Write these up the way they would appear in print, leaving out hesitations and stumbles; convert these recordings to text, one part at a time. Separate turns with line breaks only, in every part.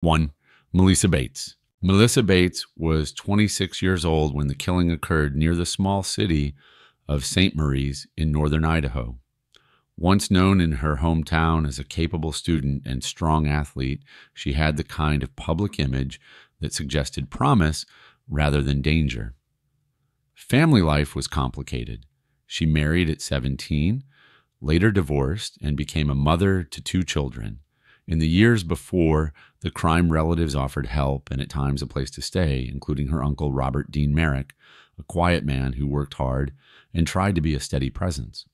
1. Melisa Bates. Melisa Bates was 26 years old when the killing occurred near the small city of St. Maries in northern Idaho. Once known in her hometown as a capable student and strong athlete, she had the kind of public image that suggested promise rather than danger. Family life was complicated. She married at 17, later divorced, and became a mother to 2 children. In the years before, the crime relatives offered help and at times a place to stay, including her uncle Robert Dean Merrick, a quiet man who worked hard and tried to be a steady presence.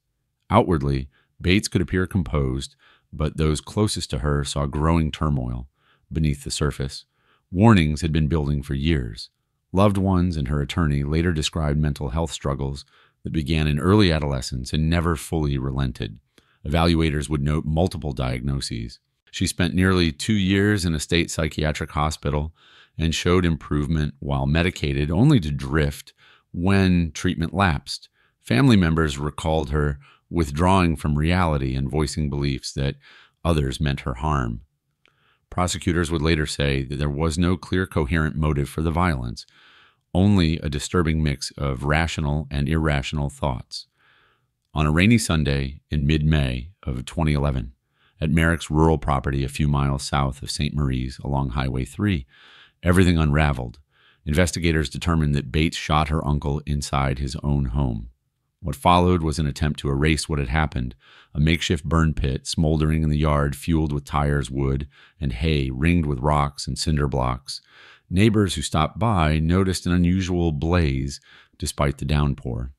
Outwardly, Bates could appear composed, but those closest to her saw growing turmoil beneath the surface. Warnings had been building for years. Loved ones and her attorney later described mental health struggles that began in early adolescence and never fully relented. Evaluators would note multiple diagnoses. She spent nearly 2 years in a state psychiatric hospital and showed improvement while medicated, only to drift when treatment lapsed. Family members recalled her withdrawing from reality and voicing beliefs that others meant her harm. Prosecutors would later say that there was no clear, coherent motive for the violence, only a disturbing mix of rational and irrational thoughts. On a rainy Sunday in mid-May of 2011, at Merrick's rural property a few miles south of St. Maries along Highway 3, everything unraveled. Investigators determined that Bates shot her uncle inside his own home. What followed was an attempt to erase what had happened, a makeshift burn pit smoldering in the yard fueled with tires, wood, and hay ringed with rocks and cinder blocks. Neighbors who stopped by noticed an unusual blaze despite the downpour.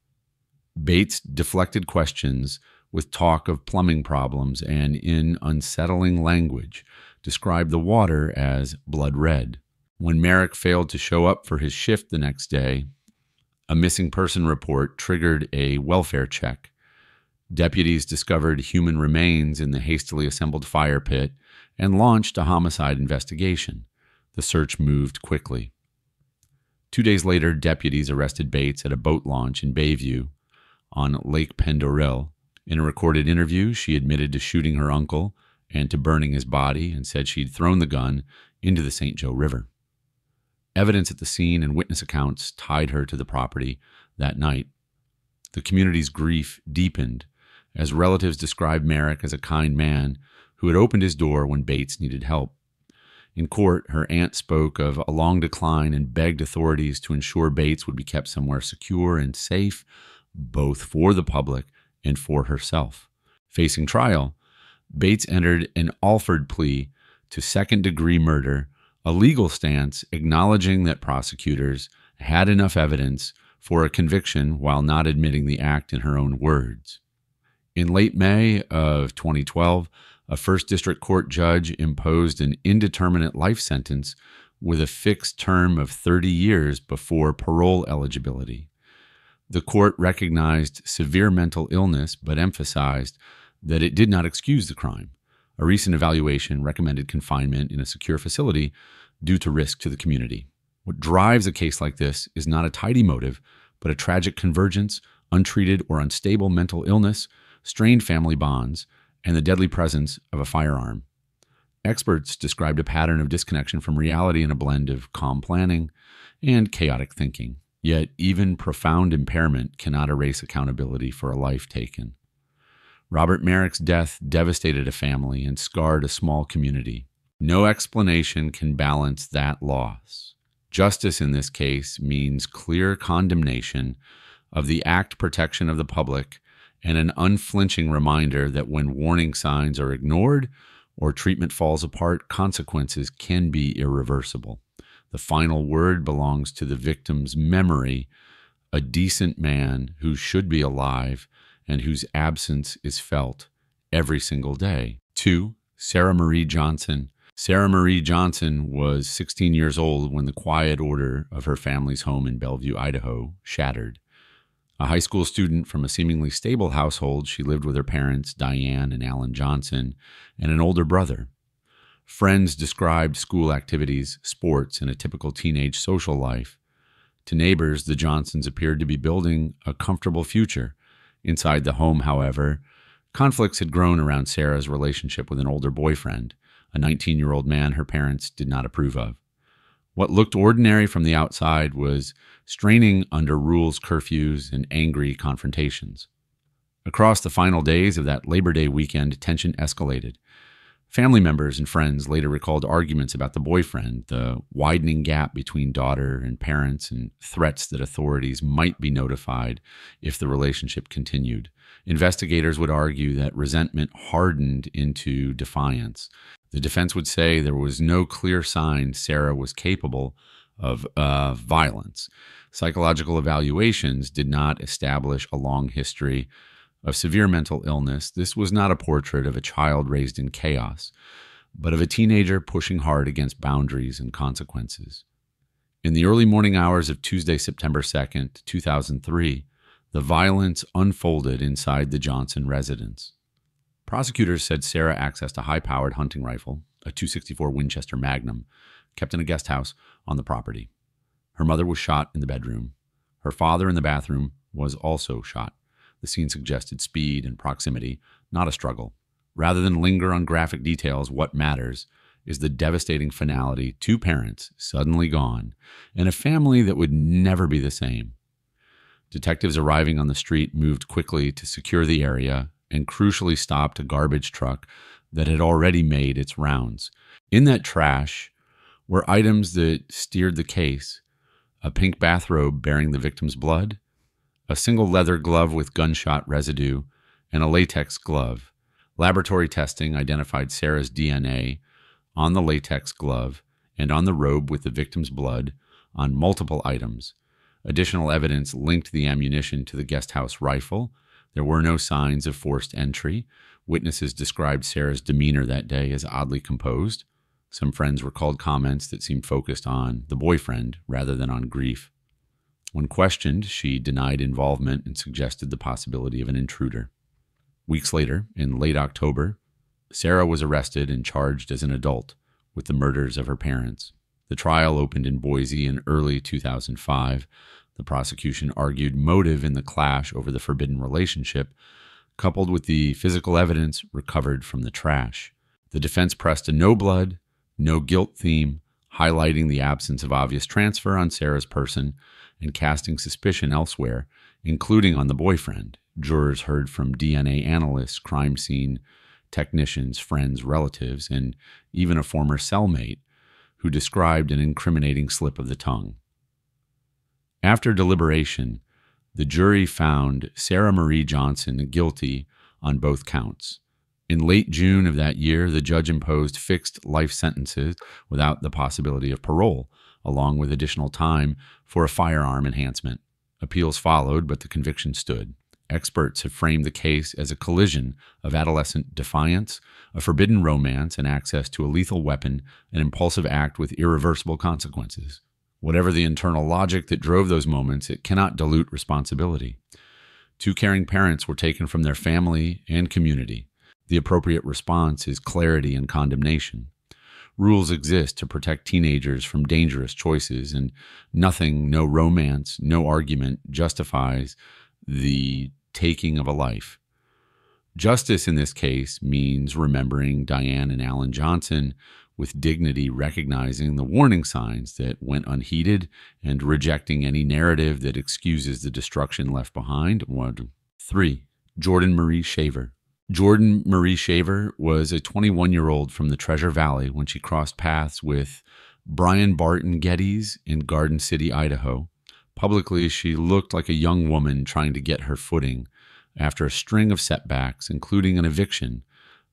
Bates deflected questions with talk of plumbing problems and, in unsettling language, described the water as blood red. When Merrick failed to show up for his shift the next day, a missing person report triggered a welfare check. Deputies discovered human remains in the hastily assembled fire pit and launched a homicide investigation. The search moved quickly. 2 days later, deputies arrested Bates at a boat launch in Bayview on Lake Pendoril. In a recorded interview, she admitted to shooting her uncle and to burning his body and said she'd thrown the gun into the St. Joe River. Evidence at the scene and witness accounts tied her to the property that night. The community's grief deepened as relatives described Merrick as a kind man who had opened his door when Bates needed help. In court, her aunt spoke of a long decline and begged authorities to ensure Bates would be kept somewhere secure and safe, both for the public and for herself. Facing trial, Bates entered an Alford plea to second-degree murder, a legal stance acknowledging that prosecutors had enough evidence for a conviction while not admitting the act in her own words. In late May of 2012, a first district court judge imposed an indeterminate life sentence with a fixed term of 30 years before parole eligibility. The court recognized severe mental illness but emphasized that it did not excuse the crime. A recent evaluation recommended confinement in a secure facility due to risk to the community. What drives a case like this is not a tidy motive, but a tragic convergence, untreated or unstable mental illness, strained family bonds, and the deadly presence of a firearm. Experts described a pattern of disconnection from reality in a blend of calm planning and chaotic thinking. Yet even profound impairment cannot erase accountability for a life taken. Robert Merrick's death devastated a family and scarred a small community. No explanation can balance that loss. Justice in this case means clear condemnation of the act, protection of the public, and an unflinching reminder that when warning signs are ignored or treatment falls apart, consequences can be irreversible. The final word belongs to the victim's memory, a decent man who should be alive and whose absence is felt every single day. 2. Sarah Marie Johnson. Sarah Marie Johnson was 16 years old when the quiet order of her family's home in Bellevue, Idaho, shattered. A high school student from a seemingly stable household, she lived with her parents, Diane and Alan Johnson, and an older brother. Friends described school activities, sports, and a typical teenage social life. To neighbors, the Johnsons appeared to be building a comfortable future. Inside the home, however, conflicts had grown around Sarah's relationship with an older boyfriend, a 19-year-old man her parents did not approve of. What looked ordinary from the outside was straining under rules, curfews, and angry confrontations. Across the final days of that Labor Day weekend, tension escalated. Family members and friends later recalled arguments about the boyfriend, the widening gap between daughter and parents, and threats that authorities might be notified if the relationship continued. Investigators would argue that resentment hardened into defiance. The defense would say there was no clear sign Sarah was capable of violence. Psychological evaluations did not establish a long history of severe mental illness. This was not a portrait of a child raised in chaos, but of a teenager pushing hard against boundaries and consequences. In the early morning hours of Tuesday, September 2nd, 2003, the violence unfolded inside the Johnson residence. Prosecutors said Sarah accessed a high-powered hunting rifle, a .264 Winchester Magnum, kept in a guest house on the property. Her mother was shot in the bedroom. Her father in the bathroom was also shot. The scene suggested speed and proximity, not a struggle. Rather than linger on graphic details, what matters is the devastating finality: two parents suddenly gone, and a family that would never be the same. Detectives arriving on the street moved quickly to secure the area and crucially stopped a garbage truck that had already made its rounds. In that trash were items that steered the case: a pink bathrobe bearing the victim's blood, a single leather glove with gunshot residue, and a latex glove. Laboratory testing identified Sarah's DNA on the latex glove and on the robe with the victim's blood on multiple items. Additional evidence linked the ammunition to the guest house rifle. There were no signs of forced entry. Witnesses described Sarah's demeanor that day as oddly composed. Some friends recalled comments that seemed focused on the boyfriend rather than on grief. When questioned, she denied involvement and suggested the possibility of an intruder. Weeks later, in late October, Sarah was arrested and charged as an adult with the murders of her parents. The trial opened in Boise in early 2005. The prosecution argued motive in the clash over the forbidden relationship, coupled with the physical evidence recovered from the trash. The defense pressed a no blood, no guilt theme, highlighting the absence of obvious transfer on Sarah's person and casting suspicion elsewhere, including on the boyfriend. Jurors heard from DNA analysts, crime scene technicians, friends, relatives, and even a former cellmate who described an incriminating slip of the tongue. After deliberation, the jury found Sarah Marie Johnson guilty on both counts. In late June of that year, the judge imposed fixed life sentences without the possibility of parole, along with additional time for a firearm enhancement. Appeals followed, but the conviction stood. Experts have framed the case as a collision of adolescent defiance, a forbidden romance, and access to a lethal weapon, an impulsive act with irreversible consequences. Whatever the internal logic that drove those moments, it cannot dilute responsibility. Two caring parents were taken from their family and community. The appropriate response is clarity and condemnation. Rules exist to protect teenagers from dangerous choices, and nothing, no romance, no argument justifies the taking of a life. Justice in this case means remembering Diane and Alan Johnson with dignity, recognizing the warning signs that went unheeded and rejecting any narrative that excuses the destruction left behind. 3. Jordan Marie Shaver. Jordan Marie Shaver was a 21-year-old from the Treasure Valley when she crossed paths with Brian Barton Geddes in Garden City, Idaho. Publicly, she looked like a young woman trying to get her footing after a string of setbacks, including an eviction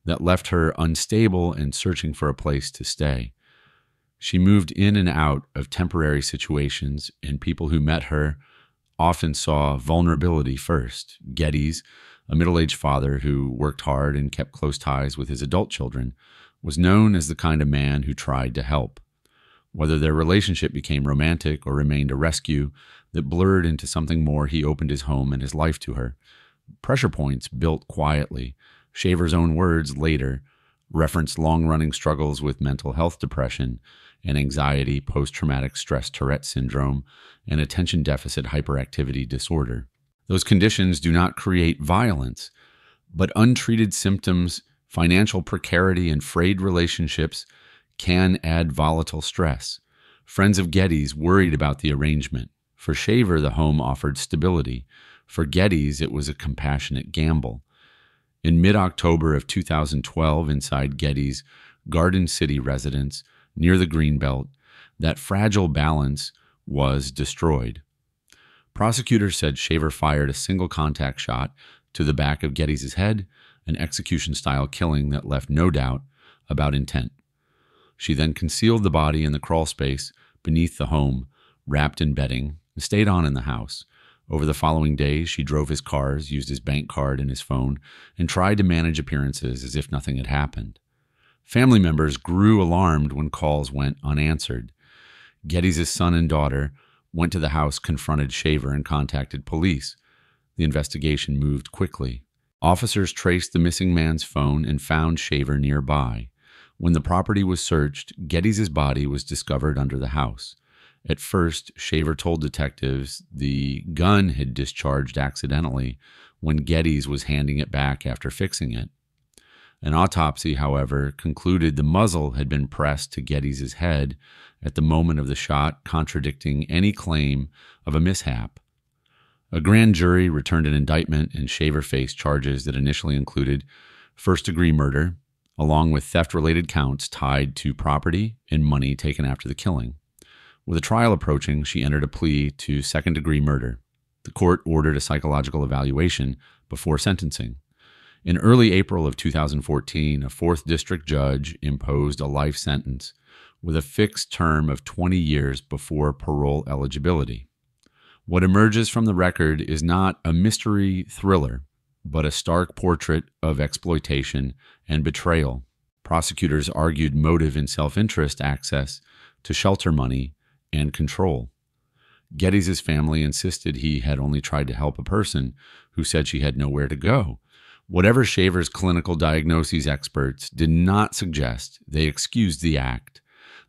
that left her unstable and searching for a place to stay. She moved in and out of temporary situations, and people who met her often saw vulnerability first. Geddes, a middle-aged father who worked hard and kept close ties with his adult children, was known as the kind of man who tried to help. Whether their relationship became romantic or remained a rescue that blurred into something more, he opened his home and his life to her. Pressure points built quietly. Shaver's own words later referenced long-running struggles with mental health depression and anxiety, post-traumatic stress Tourette syndrome, and attention deficit hyperactivity disorder. Those conditions do not create violence, but untreated symptoms Financial precarity and frayed relationships can add volatile stress. Friends of Getty's worried about the arrangement. For Shaver, the home offered stability. For Getty's, it was a compassionate gamble. In mid-October of 2012, inside Getty's Garden City residence near the Greenbelt, that fragile balance was destroyed. Prosecutors said Shaver fired a single contact shot to the back of Getty's head, an execution-style killing that left no doubt about intent. She then concealed the body in the crawl space beneath the home, wrapped in bedding, and stayed on in the house. Over the following days, she drove his cars, used his bank card and his phone, and tried to manage appearances as if nothing had happened. Family members grew alarmed when calls went unanswered. Getty's son and daughter went to the house, confronted Shaver, and contacted police. The investigation moved quickly. Officers traced the missing man's phone and found Shaver nearby. When the property was searched, Getty's body was discovered under the house. At first, Shaver told detectives the gun had discharged accidentally when Getty's was handing it back after fixing it. An autopsy, however, concluded the muzzle had been pressed to Getty's head at the moment of the shot, contradicting any claim of a mishap. A grand jury returned an indictment, and Shaver faced charges that initially included first-degree murder, along with theft-related counts tied to property and money taken after the killing. With a trial approaching, she entered a plea to second-degree murder. The court ordered a psychological evaluation before sentencing. In early April of 2014, a 4th District judge imposed a life sentence with a fixed term of 20 years before parole eligibility. What emerges from the record is not a mystery thriller, but a stark portrait of exploitation and betrayal. Prosecutors argued motive in self-interest, access to shelter money, and control. Getty's family insisted he had only tried to help a person who said she had nowhere to go. Whatever Shaver's clinical diagnoses experts did not suggest, they excused the act.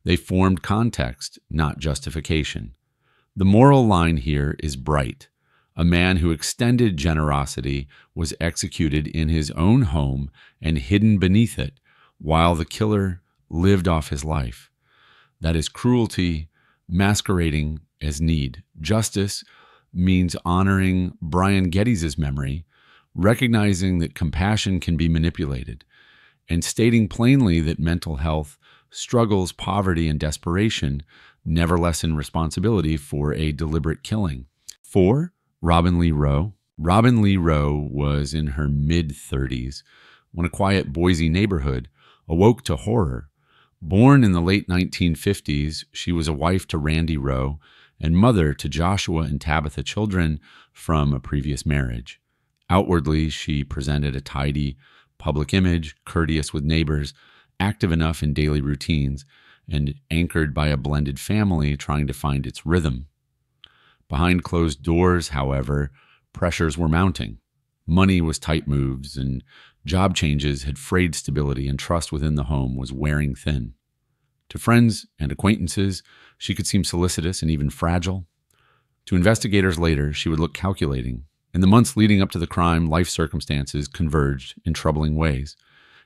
They formed context, not justification. The moral line here is bright. A man who extended generosity was executed in his own home and hidden beneath it, while the killer lived off his life. That is cruelty masquerading as need. Justice means honoring Brian Getty's memory, recognizing that compassion can be manipulated, and stating plainly that mental health, struggles, poverty, and desperation never lessen responsibility for a deliberate killing. 4. Robin Lee Rowe. Robin Lee Rowe was in her mid-30s when a quiet Boise neighborhood awoke to horror. Born in the late 1950s, she was a wife to Randy Rowe and mother to Joshua and Tabitha, children from a previous marriage. Outwardly, she presented a tidy public image, courteous with neighbors, active enough in daily routines, and anchored by a blended family trying to find its rhythm. Behind closed doors, however, pressures were mounting. Money was tight moves, and job changes had frayed stability, and trust within the home was wearing thin. To friends and acquaintances, she could seem solicitous and even fragile. To investigators later, she would look calculating. In the months leading up to the crime, life circumstances converged in troubling ways.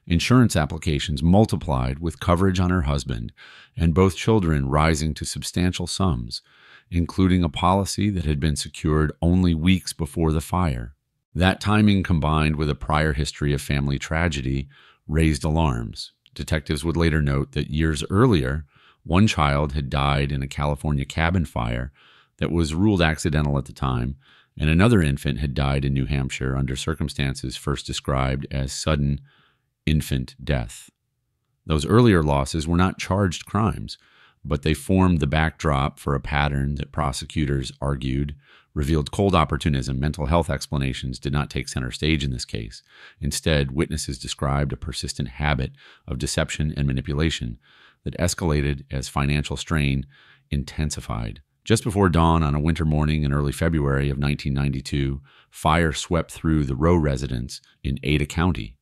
Insurance applications multiplied with coverage on her husband and both children rising to substantial sums, including a policy that had been secured only weeks before the fire. That timing, combined with a prior history of family tragedy, raised alarms. Detectives would later note that years earlier, one child had died in a California cabin fire that was ruled accidental at the time, and another infant had died in New Hampshire under circumstances first described as sudden infant death. Those earlier losses were not charged crimes, but they formed the backdrop for a pattern that prosecutors argued revealed cold opportunism. Mental health explanations did not take center stage in this case. Instead, witnesses described a persistent habit of deception and manipulation that escalated as financial strain intensified. Just before dawn on a winter morning in early February of 1992, fire swept through the Rowe residence in Ada County.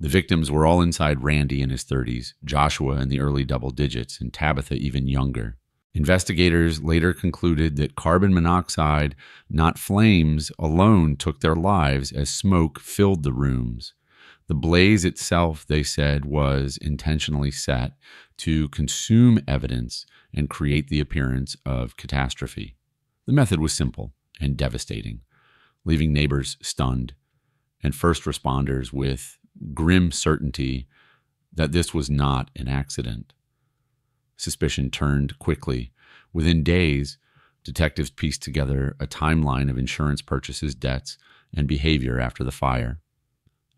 The victims were all inside Randy in his 30s, Joshua in the early double digits, and Tabitha even younger. Investigators later concluded that carbon monoxide, not flames, alone took their lives as smoke filled the rooms. The blaze itself, they said, was intentionally set to consume evidence and create the appearance of catastrophe. The method was simple and devastating, leaving neighbors stunned and first responders with grim certainty that this was not an accident. Suspicion turned quickly. Within days, detectives pieced together a timeline of insurance purchases, debts, and behavior after the fire.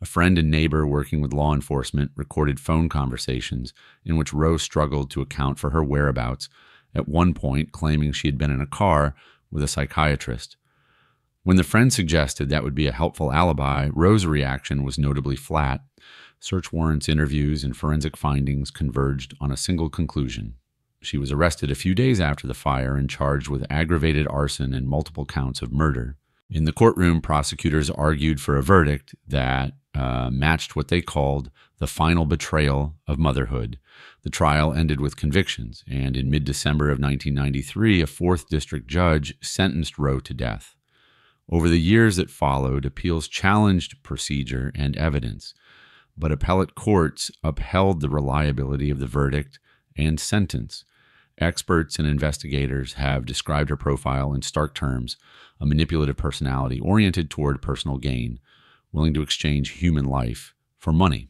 A friend and neighbor working with law enforcement recorded phone conversations in which Rose struggled to account for her whereabouts, at one point claiming she had been in a car with a psychiatrist. When the friend suggested that would be a helpful alibi, Rose's reaction was notably flat. Search warrants, interviews, and forensic findings converged on a single conclusion. She was arrested a few days after the fire and charged with aggravated arson and multiple counts of murder. In the courtroom, prosecutors argued for a verdict that matched what they called the final betrayal of motherhood. The trial ended with convictions, and in mid-December of 1993, a 4th District judge sentenced Roe to death. Over the years that followed, appeals challenged procedure and evidence, but appellate courts upheld the reliability of the verdict and sentence. Experts and investigators have described her profile in stark terms: a manipulative personality oriented toward personal gain, willing to exchange human life for money.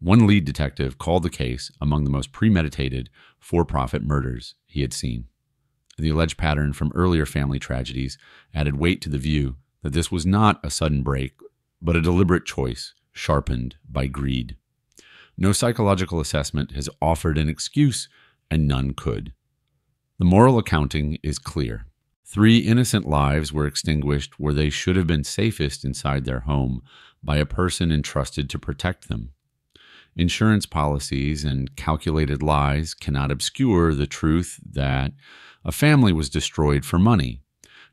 One lead detective called the case among the most premeditated for-profit murders he had seen. The alleged pattern from earlier family tragedies added weight to the view that this was not a sudden break, but a deliberate choice sharpened by greed. No psychological assessment has offered an excuse, and none could. The moral accounting is clear. 3 innocent lives were extinguished where they should have been safest inside their home by a person entrusted to protect them. Insurance policies and calculated lies cannot obscure the truth that a family was destroyed for money.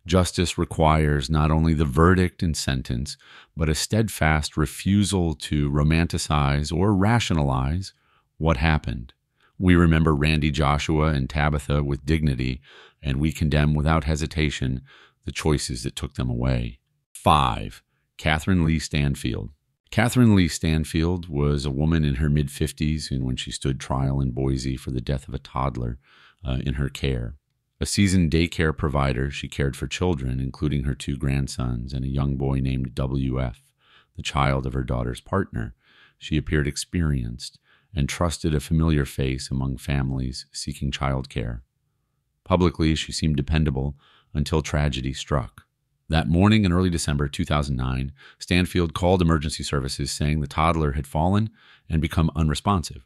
Justice requires not only the verdict and sentence, but a steadfast refusal to romanticize or rationalize what happened. We remember Randy, Joshua, and Tabitha with dignity, and we condemn without hesitation the choices that took them away. 5. Katherine Lea Stanfield. Katherine Lea Stanfield was a woman in her mid-50s when she stood trial in Boise for the death of a toddler in her care. A seasoned daycare provider, she cared for children, including her 2 grandsons and a young boy named WF, the child of her daughter's partner. She appeared experienced and trusted a familiar face among families seeking childcare. Publicly, she seemed dependable until tragedy struck. That morning in early December 2009, Stanfield called emergency services saying the toddler had fallen and become unresponsive.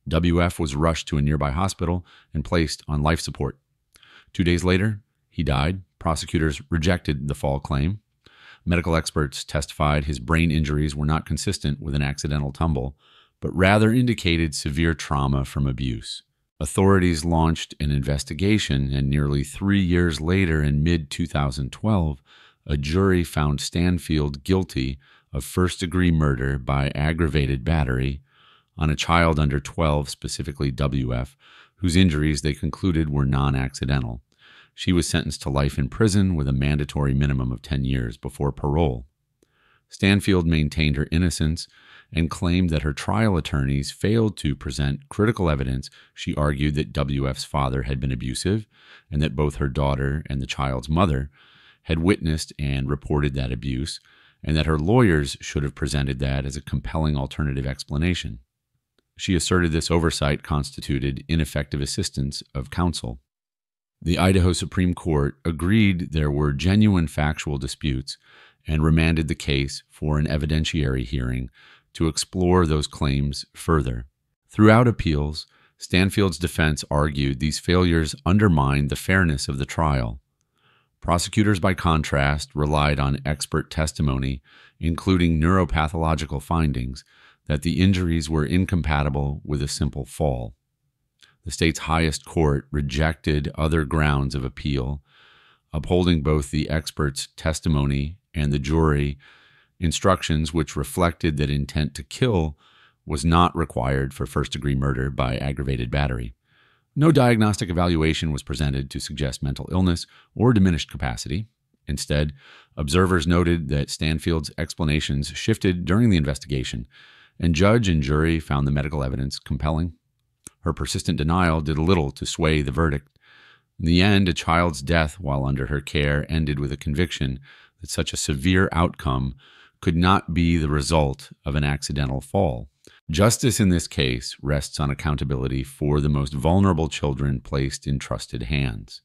WF was rushed to a nearby hospital and placed on life support. 2 days later, he died. Prosecutors rejected the fall claim. Medical experts testified his brain injuries were not consistent with an accidental tumble, but rather indicated severe trauma from abuse. Authorities launched an investigation, and nearly 3 years later, in mid-2012, a jury found Stanfield guilty of first-degree murder by aggravated battery on a child under 12, specifically WF, whose injuries they concluded were non-accidental. She was sentenced to life in prison with a mandatory minimum of 10 years before parole. Stanfield maintained her innocence and claimed that her trial attorneys failed to present critical evidence. She argued that WF's father had been abusive and that both her daughter and the child's mother had witnessed and reported that abuse, and that her lawyers should have presented that as a compelling alternative explanation. She asserted this oversight constituted ineffective assistance of counsel. The Idaho Supreme Court agreed there were genuine factual disputes and remanded the case for an evidentiary hearing to explore those claims further. Throughout appeals, Stanfield's defense argued these failures undermined the fairness of the trial. Prosecutors, by contrast, relied on expert testimony, including neuropathological findings, that the injuries were incompatible with a simple fall. The state's highest court rejected other grounds of appeal, upholding both the expert's testimony and the jury instructions, which reflected that intent to kill was not required for first-degree murder by aggravated battery. No diagnostic evaluation was presented to suggest mental illness or diminished capacity. Instead, observers noted that Stanfield's explanations shifted during the investigation, and judge and jury found the medical evidence compelling. Her persistent denial did little to sway the verdict. In the end, a child's death while under her care ended with a conviction that such a severe outcome could not be the result of an accidental fall. Justice in this case rests on accountability for the most vulnerable children placed in trusted hands.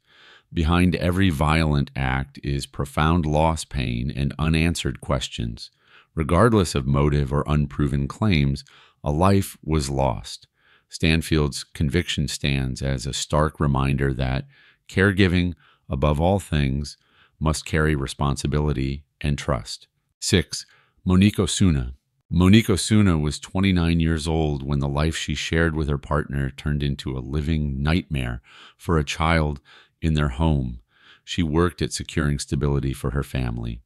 Behind every violent act is profound loss, pain, and unanswered questions. Regardless of motive or unproven claims, a life was lost. Stanfield's conviction stands as a stark reminder that caregiving, above all things, must carry responsibility and trust. 6. Monique Osuna. Monique Osuna was 29 years old when the life she shared with her partner turned into a living nightmare for a child in their home. She worked at securing stability for her family.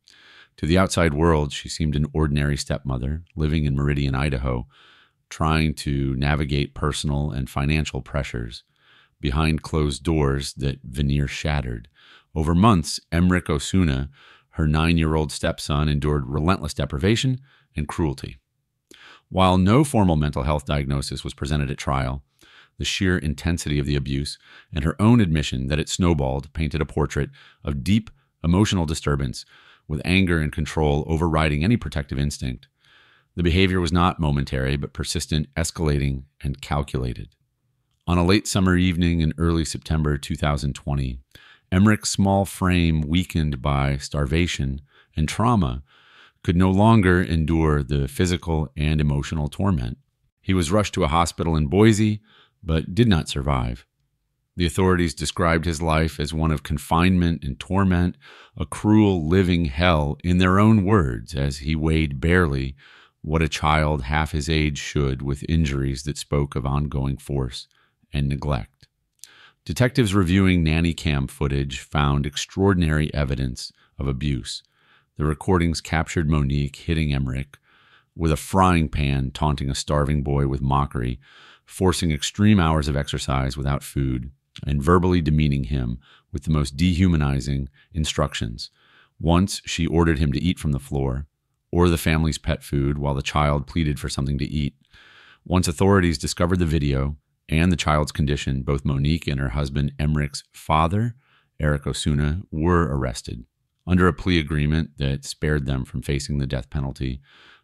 To the outside world, she seemed an ordinary stepmother living in Meridian, Idaho, trying to navigate personal and financial pressures. Behind closed doors, that veneer shattered. Over months, Emric Osuna, her 9-year-old stepson, endured relentless deprivation and cruelty. While no formal mental health diagnosis was presented at trial, the sheer intensity of the abuse and her own admission that it snowballed painted a portrait of deep emotional disturbance, with anger and control overriding any protective instinct. The behavior was not momentary, but persistent, escalating, and calculated. On a late summer evening in early September 2020, Emric's small frame, weakened by starvation and trauma, could no longer endure the physical and emotional torment. He was rushed to a hospital in Boise, but did not survive. The authorities described his life as one of confinement and torment, a cruel living hell in their own words, as he weighed barely what a child half his age should, with injuries that spoke of ongoing force and neglect. Detectives reviewing nanny cam footage found extraordinary evidence of abuse. The recordings captured Monique hitting Emric with a frying pan, taunting a starving boy with mockery, forcing extreme hours of exercise without food, and verbally demeaning him with the most dehumanizing instructions. Once, she ordered him to eat from the floor, or the family's pet food, while the child pleaded for something to eat. Once authorities discovered the video and the child's condition, both Monique and her husband Emric's father, Eric Osuna, were arrested. Under a plea agreement that spared them from facing the death penalty,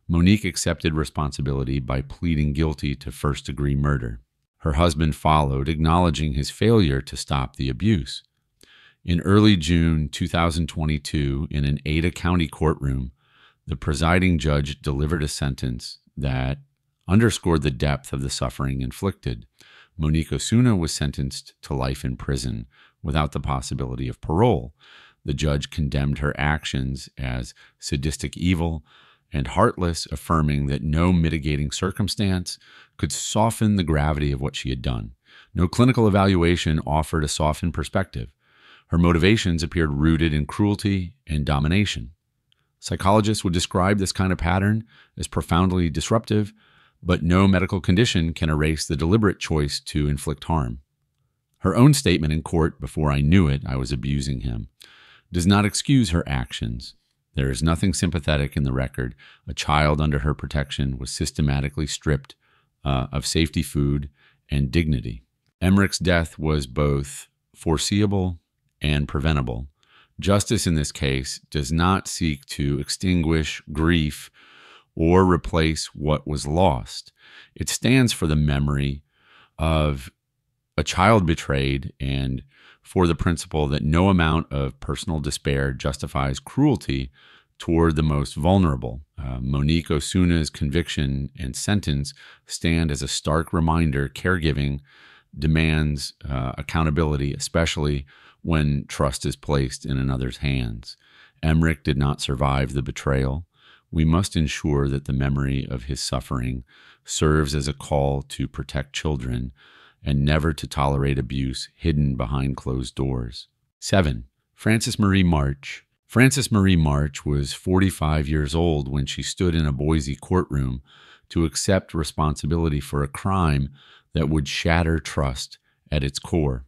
Monique accepted responsibility by pleading guilty to first-degree murder. Her husband followed, acknowledging his failure to stop the abuse. In early June 2022, in an Ada County courtroom, the presiding judge delivered a sentence that underscored the depth of the suffering inflicted. Monique Osuna was sentenced to life in prison without the possibility of parole. The judge condemned her actions as sadistic evil and heartless, affirming that no mitigating circumstance could soften the gravity of what she had done. No clinical evaluation offered a softened perspective. Her motivations appeared rooted in cruelty and domination. Psychologists would describe this kind of pattern as profoundly disruptive, but no medical condition can erase the deliberate choice to inflict harm. Her own statement in court, "Before I knew it, I was abusing him," does not excuse her actions. There is nothing sympathetic in the record. A child under her protection was systematically stripped of safety food and dignity. Emric's death was both foreseeable and preventable. Justice in this case does not seek to extinguish grief or replace what was lost. It stands for the memory of a child betrayed and for the principle that no amount of personal despair justifies cruelty toward the most vulnerable. Monique Osuna's conviction and sentence stand as a stark reminder caregiving demands accountability, especially when trust is placed in another's hands. Emric did not survive the betrayal. We must ensure that the memory of his suffering serves as a call to protect children and never to tolerate abuse hidden behind closed doors. 7. Frances Marie March. Frances Marie March was 45 years old when she stood in a Boise courtroom to accept responsibility for a crime that would shatter trust at its core.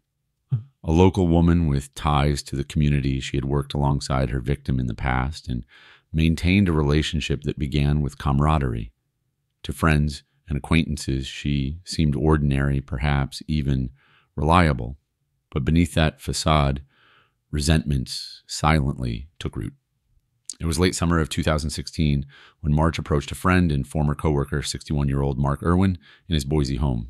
A local woman with ties to the community, she had worked alongside her victim in the past and maintained a relationship that began with camaraderie. To friends and acquaintances, she seemed ordinary, perhaps even reliable. But beneath that facade, resentments silently took root. It was late summer of 2016 when March approached a friend and former coworker, 61-year-old Mark Irwin, in his Boise home.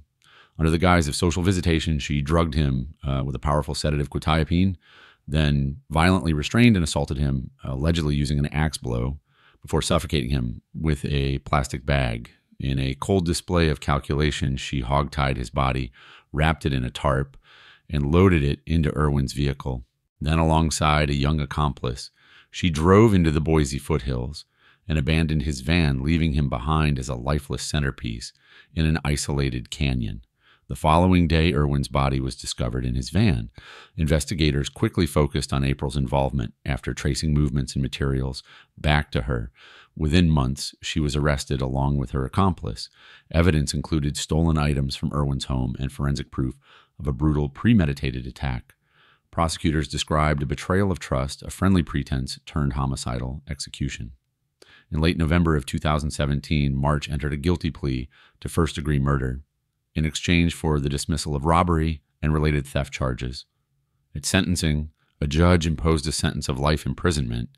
Under the guise of social visitation, she drugged him with a powerful sedative quetiapine, then violently restrained and assaulted him, allegedly using an axe blow, before suffocating him with a plastic bag. In a cold display of calculation, she hogtied his body, wrapped it in a tarp, and loaded it into Irwin's vehicle. Then, alongside a young accomplice, she drove into the Boise foothills and abandoned his van, leaving him behind as a lifeless centerpiece in an isolated canyon. The following day, Irwin's body was discovered in his van. Investigators quickly focused on April's involvement after tracing movements and materials back to her. Within months, she was arrested along with her accomplice. Evidence included stolen items from Irwin's home and forensic proof of a brutal, premeditated attack. Prosecutors described a betrayal of trust, a friendly pretense turned homicidal execution. In late November of 2017, March entered a guilty plea to first-degree murder in exchange for the dismissal of robbery and related theft charges. At sentencing, a judge imposed a sentence of life imprisonment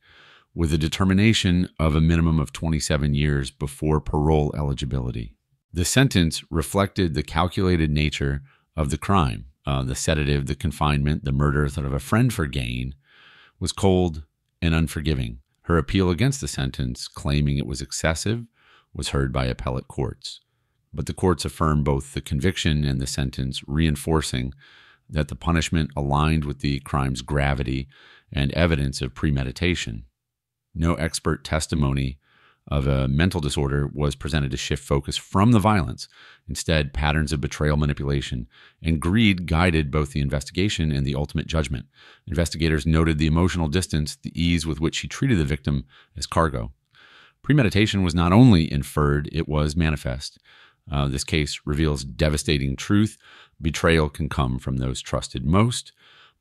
with a determination of a minimum of 27 years before parole eligibility. The sentence reflected the calculated nature of the crime. The sedative, the confinement, the murder of a friend for gain was cold and unforgiving. Her appeal against the sentence, claiming it was excessive, was heard by appellate courts. But the courts affirmed both the conviction and the sentence, reinforcing that the punishment aligned with the crime's gravity and evidence of premeditation. No expert testimony of a mental disorder was presented to shift focus from the violence. Instead, patterns of betrayal, manipulation, and greed guided both the investigation and the ultimate judgment. Investigators noted the emotional distance, the ease with which she treated the victim as cargo. Premeditation was not only inferred, it was manifest. This case reveals devastating truth. Betrayal can come from those trusted most.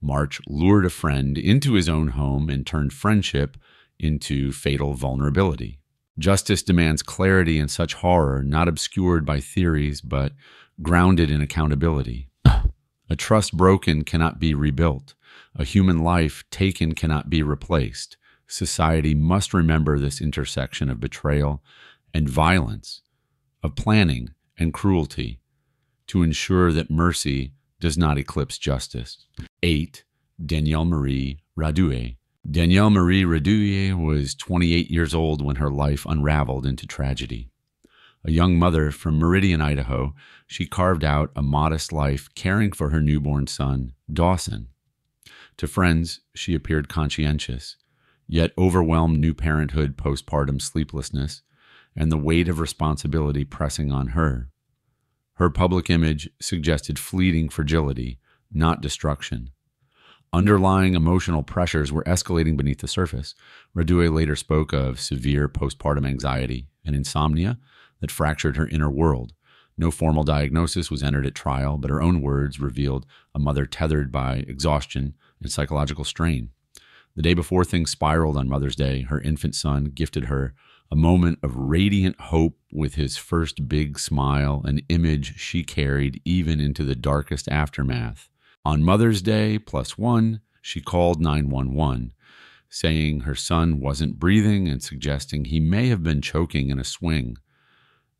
March lured a friend into his own home and turned friendship into fatal vulnerability. Justice demands clarity in such horror, not obscured by theories, but grounded in accountability. A trust broken cannot be rebuilt. A human life taken cannot be replaced. Society must remember this intersection of betrayal and violence, of planning and cruelty, to ensure that mercy does not eclipse justice. 8. Danielle Marie Radue. Danielle Marie Radue was 28 years old when her life unraveled into tragedy. A young mother from Meridian, Idaho, she carved out a modest life caring for her newborn son, Dawson. To friends, she appeared conscientious, yet overwhelmed new parenthood, postpartum sleeplessness, and the weight of responsibility pressing on her. Her public image suggested fleeting fragility, not destruction. Underlying emotional pressures were escalating beneath the surface. Radue later spoke of severe postpartum anxiety and insomnia that fractured her inner world. No formal diagnosis was entered at trial, but her own words revealed a mother tethered by exhaustion and psychological strain. The day before things spiraled on Mother's Day, her infant son gifted her a moment of radiant hope with his first big smile, an image she carried even into the darkest aftermath. On Mother's Day +1, she called 911, saying her son wasn't breathing and suggesting he may have been choking in a swing.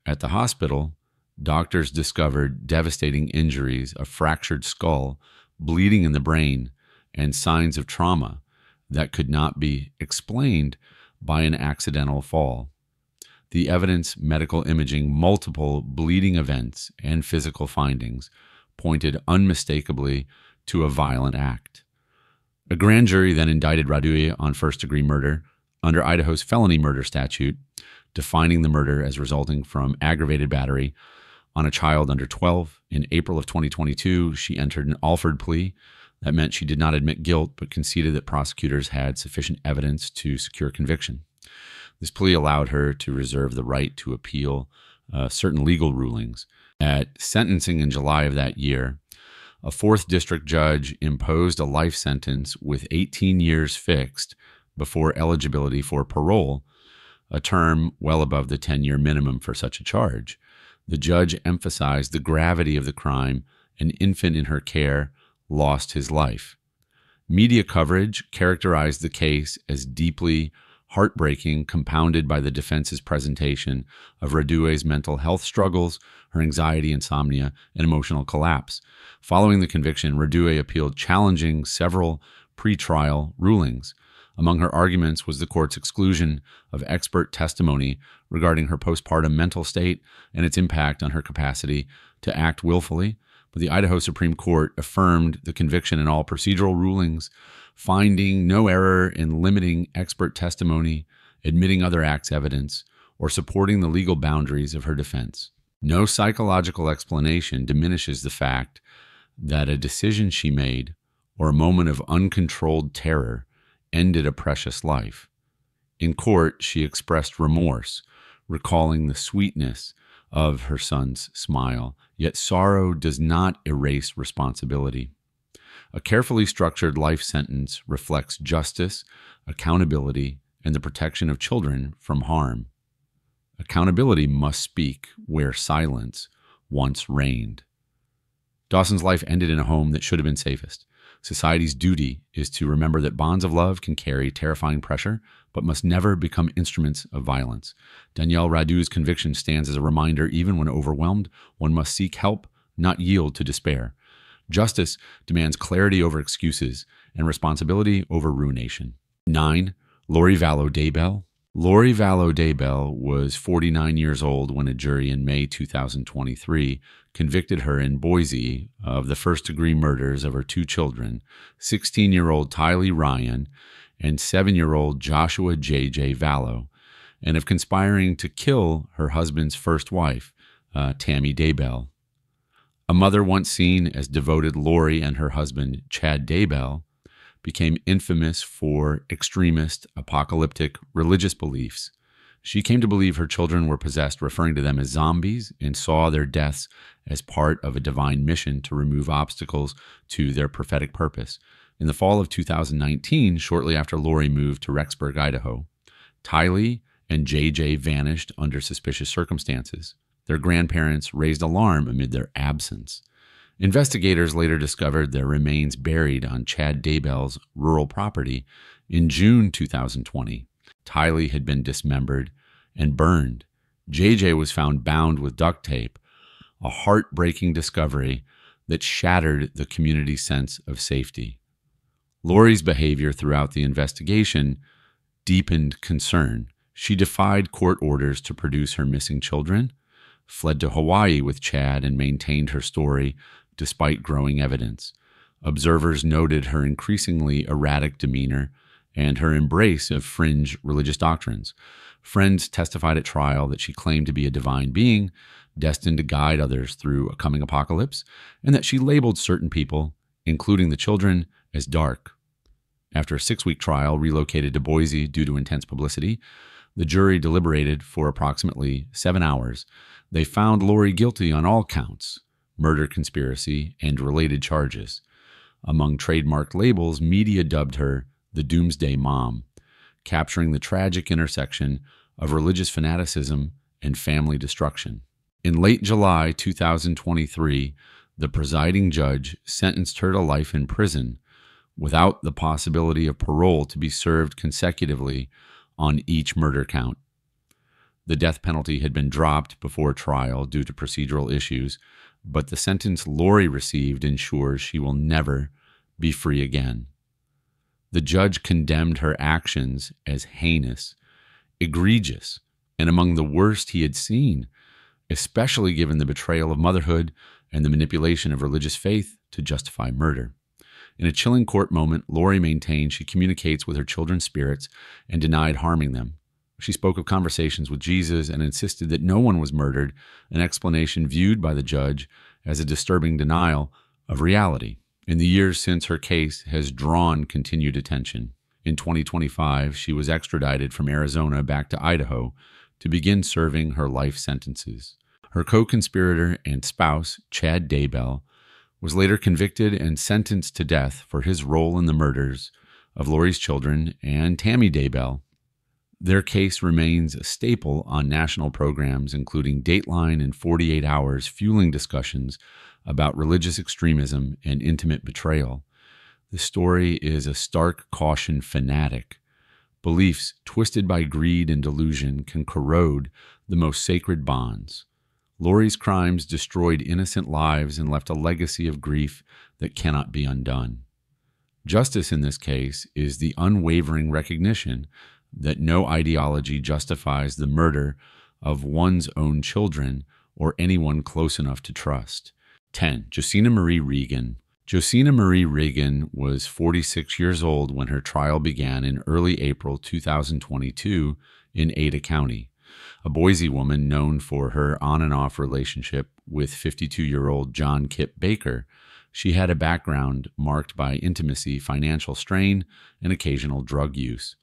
At the hospital, doctors discovered devastating injuries, a fractured skull, bleeding in the brain, and signs of trauma that could not be explained by an accidental fall. The evidence, medical imaging, multiple bleeding events, and physical findings pointed unmistakably to a violent act. A grand jury then indicted Radue on first-degree murder under Idaho's felony murder statute, defining the murder as resulting from aggravated battery on a child under 12. In April of 2022, she entered an Alford plea. That meant she did not admit guilt, but conceded that prosecutors had sufficient evidence to secure conviction. This plea allowed her to reserve the right to appeal certain legal rulings. At sentencing in July of that year, a 4th district judge imposed a life sentence with 18 years fixed before eligibility for parole, a term well above the 10-year minimum for such a charge. The judge emphasized the gravity of the crime. An infant in her care lost his life. Media coverage characterized the case as deeply heartbreaking, compounded by the defense's presentation of Radue's mental health struggles, her anxiety, insomnia, and emotional collapse. Following the conviction, Radue appealed, challenging several pretrial rulings. Among her arguments was the court's exclusion of expert testimony regarding her postpartum mental state and its impact on her capacity to act willfully. But the Idaho Supreme Court affirmed the conviction in all procedural rulings, finding no error in limiting expert testimony, admitting other acts' evidence, or supporting the legal boundaries of her defense. No psychological explanation diminishes the fact that a decision she made, or a moment of uncontrolled terror, ended a precious life. In court, she expressed remorse, recalling the sweetness of her son's smile, yet sorrow does not erase responsibility. A carefully structured life sentence reflects justice, accountability, and the protection of children from harm. Accountability must speak where silence once reigned. Dawson's life ended in a home that should have been safest. Society's duty is to remember that bonds of love can carry terrifying pressure, but must never become instruments of violence. Danielle Radue's conviction stands as a reminder, even when overwhelmed, one must seek help, not yield to despair. Justice demands clarity over excuses and responsibility over ruination. 9. Lori Vallow Daybell. Lori Vallow Daybell was 49 years old when a jury in May 2023 convicted her in Boise of the first-degree murders of her two children, 16-year-old Tylee Ryan and 7-year-old Joshua J.J. Vallow, and of conspiring to kill her husband's first wife, Tammy Daybell. A mother once seen as devoted, Lori and her husband, Chad Daybell, became infamous for extremist, apocalyptic religious beliefs. She came to believe her children were possessed, referring to them as zombies, and saw their deaths as part of a divine mission to remove obstacles to their prophetic purpose. In the fall of 2019, shortly after Lori moved to Rexburg, Idaho, Tylee and JJ vanished under suspicious circumstances. Their grandparents raised alarm amid their absence. Investigators later discovered their remains buried on Chad Daybell's rural property. In June 2020, Tylee had been dismembered and burned. JJ was found bound with duct tape, a heartbreaking discovery that shattered the community's sense of safety. Lori's behavior throughout the investigation deepened concern. She defied court orders to produce her missing children, fled to Hawaii with Chad, and maintained her story despite growing evidence. Observers noted her increasingly erratic demeanor and her embrace of fringe religious doctrines. Friends testified at trial that she claimed to be a divine being, destined to guide others through a coming apocalypse, and that she labeled certain people, including the children, as dark. After a 6-week trial relocated to Boise due to intense publicity, the jury deliberated for approximately 7 hours. They found Lori guilty on all counts: murder, conspiracy, and related charges. Among trademarked labels, media dubbed her the Doomsday Mom, capturing the tragic intersection of religious fanaticism and family destruction. In late July 2023, the presiding judge sentenced her to life in prison without the possibility of parole to be served consecutively on each murder count. The death penalty had been dropped before trial due to procedural issues, but the sentence Lori received ensures she will never be free again. The judge condemned her actions as heinous, egregious, and among the worst he had seen, especially given the betrayal of motherhood and the manipulation of religious faith to justify murder. In a chilling court moment, Lori maintained she communicates with her children's spirits and denied harming them. She spoke of conversations with Jesus and insisted that no one was murdered, an explanation viewed by the judge as a disturbing denial of reality. In the years since, her case has drawn continued attention. In 2025, she was extradited from Arizona back to Idaho to begin serving her life sentences. Her co-conspirator and spouse, Chad Daybell, was later convicted and sentenced to death for his role in the murders of Lori's children and Tammy Daybell. Their case remains a staple on national programs, including Dateline and 48 Hours, fueling discussions about religious extremism and intimate betrayal. The story is a stark caution fanatic. Beliefs twisted by greed and delusion can corrode the most sacred bonds. Lori's crimes destroyed innocent lives and left a legacy of grief that cannot be undone. Justice in this case is the unwavering recognition that no ideology justifies the murder of one's own children or anyone close enough to trust. 10. Josina Marie Regan. Josina Marie Regan was 46 years old when her trial began in early April 2022 in Ada County. A Boise woman known for her on and off relationship with 52-year-old John Kip Baker, she had a background marked by intimacy, financial strain, and occasional drug use.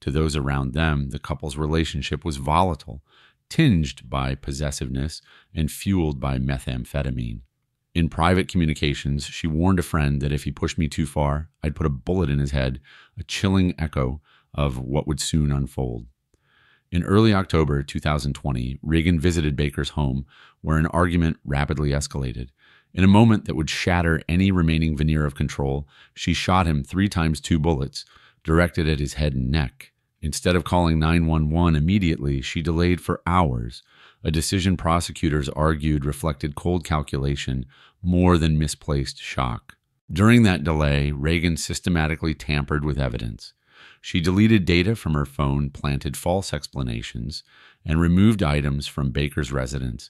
To those around them, the couple's relationship was volatile, tinged by possessiveness and fueled by methamphetamine. In private communications, she warned a friend that if he pushed me too far, I'd put a bullet in his head, a chilling echo of what would soon unfold. In early October 2020, Regan visited Baker's home, where an argument rapidly escalated. In a moment that would shatter any remaining veneer of control, she shot him 3 times 2 bullets, directed at his head and neck. Instead of calling 911 immediately, she delayed for hours, a decision prosecutors argued reflected cold calculation more than misplaced shock. During that delay, Regan systematically tampered with evidence. She deleted data from her phone, planted false explanations, and removed items from Baker's residence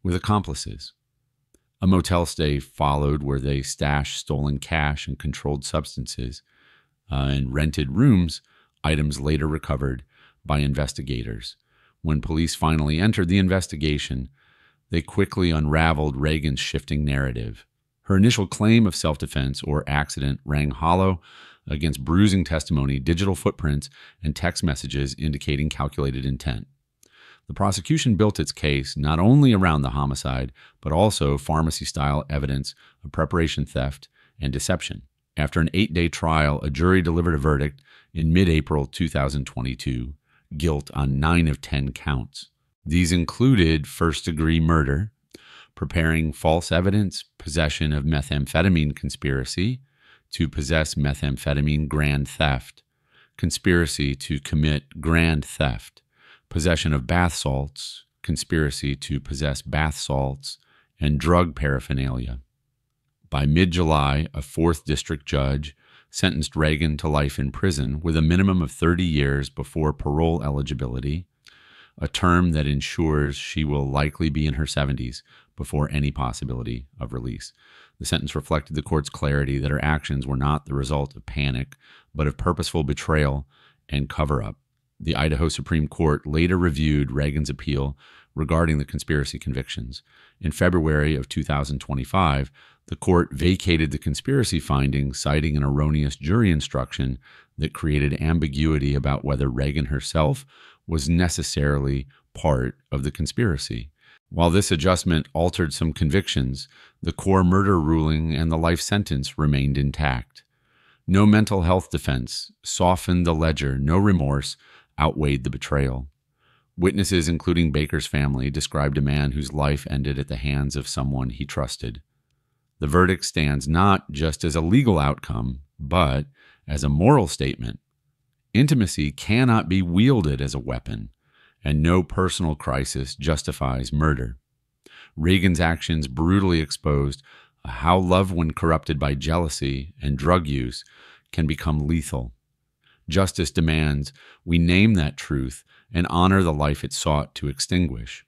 with accomplices. A motel stay followed where they stashed stolen cash and controlled substances. In rented rooms, items later recovered by investigators. When police finally entered the investigation, they quickly unraveled Regan's shifting narrative. Her initial claim of self-defense or accident rang hollow against bruising testimony, digital footprints, and text messages indicating calculated intent. The prosecution built its case not only around the homicide, but also pharmacy-style evidence of preparation theft and deception. After an 8-day trial, a jury delivered a verdict in mid-April 2022, guilt on 9 of 10 counts. These included first-degree murder, preparing false evidence, possession of methamphetamine conspiracy to possess methamphetamine grand theft, conspiracy to commit grand theft, possession of bath salts, conspiracy to possess bath salts, and drug paraphernalia. By mid-July, a 4th District judge sentenced Regan to life in prison with a minimum of 30 years before parole eligibility, a term that ensures she will likely be in her 70s before any possibility of release. The sentence reflected the court's clarity that her actions were not the result of panic, but of purposeful betrayal and cover-up. The Idaho Supreme Court later reviewed Regan's appeal regarding the conspiracy convictions. In February of 2025, the court vacated the conspiracy finding, citing an erroneous jury instruction that created ambiguity about whether Regan herself was necessarily part of the conspiracy. While this adjustment altered some convictions, the core murder ruling and the life sentence remained intact. No mental health defense softened the ledger, no remorse outweighed the betrayal. Witnesses, including Baker's family, described a man whose life ended at the hands of someone he trusted. The verdict stands not just as a legal outcome, but as a moral statement. Intimacy cannot be wielded as a weapon, and no personal crisis justifies murder. Regan's actions brutally exposed how love, when corrupted by jealousy and drug use, can become lethal. Justice demands we name that truth and honor the life it sought to extinguish.